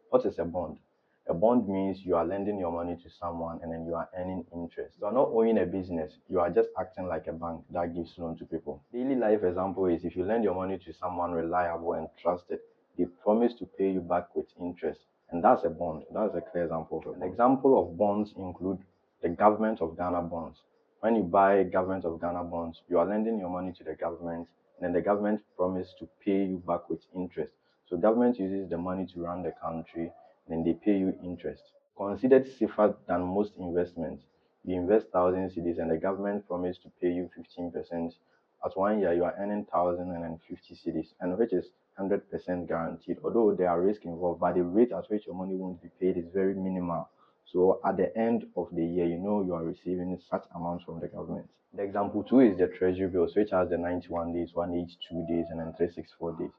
What is a bond? A bond means you are lending your money to someone and then you are earning interest. You are not owning a business, you are just acting like a bank that gives loan to people. Daily life example is if you lend your money to someone reliable and trusted, they promise to pay you back with interest. And that's a bond. That's a clear example of a bond. An example of bonds include the government of Ghana bonds. When you buy government of Ghana bonds, you are lending your money to the government, and then the government promise to pay you back with interest. So government uses the money to run the country, then they pay you interest. Considered safer than most investments. You invest 1,000 cedis and the government promise to pay you 15%. At 1 year, you are earning 1,050 cedis, and which is 100% guaranteed. Although there are risks involved, but the rate at which your money won't be paid is very minimal. So at the end of the year, you know you are receiving such amounts from the government. The example two is the treasury bills, which has the 91 days, 182 days, and then 364 days.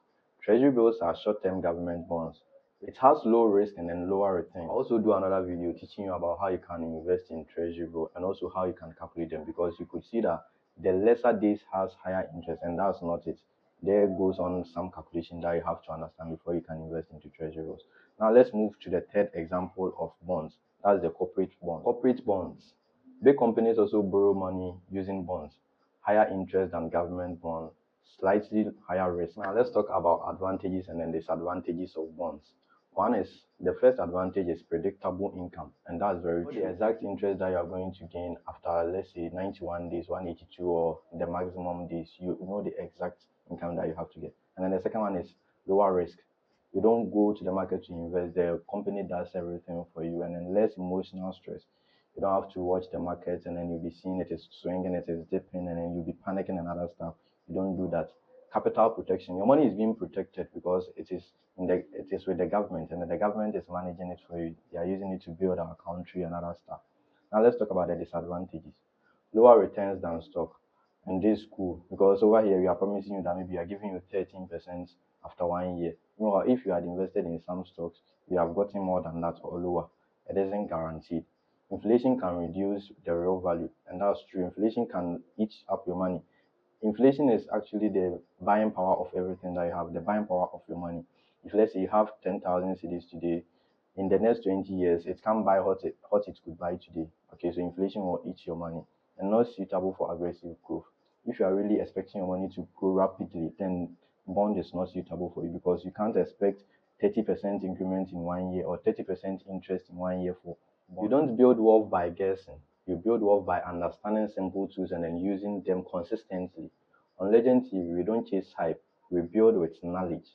Treasury bills are short-term government bonds. It has low risk and then lower return. I'll also do another video teaching you about how you can invest in treasury bill and also how you can calculate them, because you could see that the lesser days has higher interest, and that's not it. There goes on some calculation that you have to understand before you can invest into treasury bills. Now let's move to the third example of bonds. That's the corporate bond. Corporate bonds. Big companies also borrow money using bonds. Higher interest than government bonds, slightly higher risk. Now let's talk about advantages and then disadvantages of bonds. One is the first advantage is predictable income, and that's very true. The exact interest that you are going to gain after, let's say, 91 days, 182, or the maximum days, you know the exact income that you have to get. And then the second one is lower risk. You don't go to the market to invest, the company does everything for you, and then less emotional stress. You don't have to watch the market and then you'll be seeing it is swinging, it is dipping, and then you'll be panicking and other stuff. You don't do that. Capital protection. Your money is being protected because it is with the government, and the government is managing it for you. They are using it to build our country and other stuff. Now let's talk about the disadvantages. Lower returns than stock. And this is cool because over here we are promising you that maybe we are giving you 13% after 1 year. Meanwhile, if you had invested in some stocks, you have gotten more than that or lower. It isn't guaranteed. Inflation can reduce the real value, and that's true. Inflation can eat up your money. Inflation is actually the buying power of everything that you have, the buying power of your money. If let's say you have 10,000 cedis today, in the next 20 years, it can't buy what it could buy today. Okay, so inflation will eat your money and not suitable for aggressive growth. If you are really expecting your money to grow rapidly, then bond is not suitable for you because you can't expect 30% increment in 1 year or 30% interest in 1 year for bond. You don't build wealth by guessing. You build wealth by understanding simple tools and then using them consistently. On Legend TV, we don't chase hype, we build with knowledge.